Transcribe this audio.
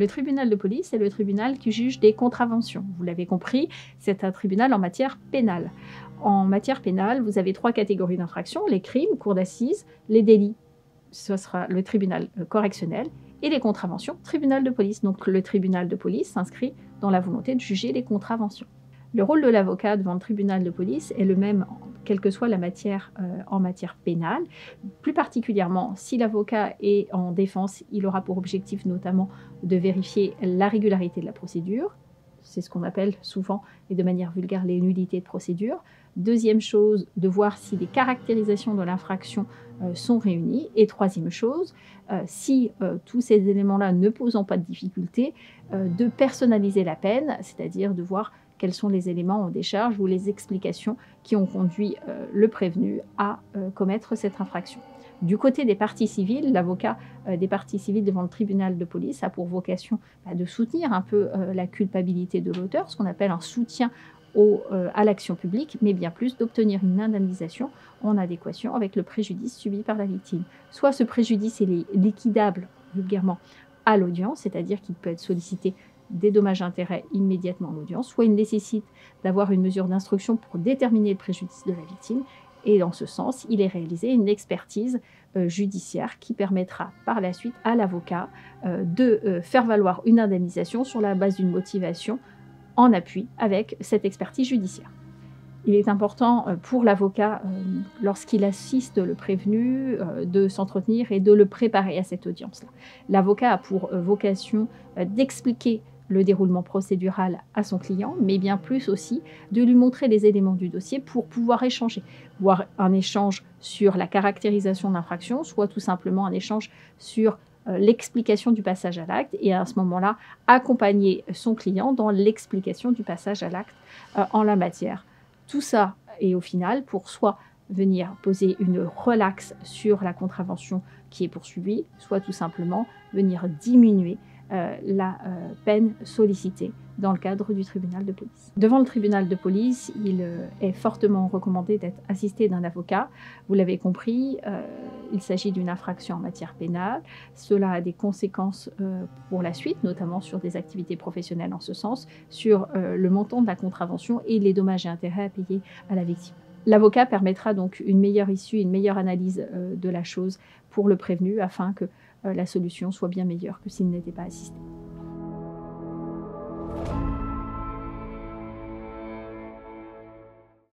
Le tribunal de police est le tribunal qui juge des contraventions. Vous l'avez compris, c'est un tribunal en matière pénale. En matière pénale, vous avez 3 catégories d'infractions, les crimes, cour d'assises, les délits, ce sera le tribunal correctionnel, et les contraventions, tribunal de police. Donc le tribunal de police s'inscrit dans la volonté de juger les contraventions. Le rôle de l'avocat devant le tribunal de police est le même, quelle que soit la matière en matière pénale. Plus particulièrement, si l'avocat est en défense, il aura pour objectif notamment de vérifier la régularité de la procédure. C'est ce qu'on appelle souvent, et de manière vulgaire, les nullités de procédure. Deuxième chose, de voir si les caractérisations de l'infraction sont réunies. Et troisième chose, si tous ces éléments-là ne posant pas de difficulté, de personnaliser la peine, c'est-à-dire de voir quels sont les éléments en décharge ou les explications qui ont conduit le prévenu à commettre cette infraction. Du côté des parties civiles, l'avocat des parties civiles devant le tribunal de police a pour vocation de soutenir un peu la culpabilité de l'auteur, ce qu'on appelle un soutien à l'action publique, mais bien plus d'obtenir une indemnisation en adéquation avec le préjudice subi par la victime. Soit ce préjudice est liquidable vulgairement à l'audience, c'est-à-dire qu'il peut être sollicité des dommages-intérêts immédiatement en audience, soit il nécessite d'avoir une mesure d'instruction pour déterminer le préjudice de la victime, et dans ce sens, il est réalisé une expertise judiciaire qui permettra par la suite à l'avocat de faire valoir une indemnisation sur la base d'une motivation en appui avec cette expertise judiciaire. Il est important pour l'avocat, lorsqu'il assiste le prévenu, de s'entretenir et de le préparer à cette audience-là. L'avocat a pour vocation d'expliquer le déroulement procédural à son client, mais bien plus aussi de lui montrer les éléments du dossier pour pouvoir échanger, voire un échange sur la caractérisation de l'infraction, soit tout simplement un échange sur l'explication du passage à l'acte, et à ce moment-là, accompagner son client dans l'explication du passage à l'acte en la matière. Tout ça est au final pour soit venir poser une relaxe sur la contravention qui est poursuivie, soit tout simplement venir diminuer la peine sollicitée dans le cadre du tribunal de police. Devant le tribunal de police, il est fortement recommandé d'être assisté d'un avocat. Vous l'avez compris, il s'agit d'une infraction en matière pénale. Cela a des conséquences pour la suite, notamment sur des activités professionnelles en ce sens, sur le montant de la contravention et les dommages et intérêts à payer à la victime. L'avocat permettra donc une meilleure issue, une meilleure analyse de la chose pour le prévenu afin que la solution soit bien meilleure que s'il n'était pas assisté.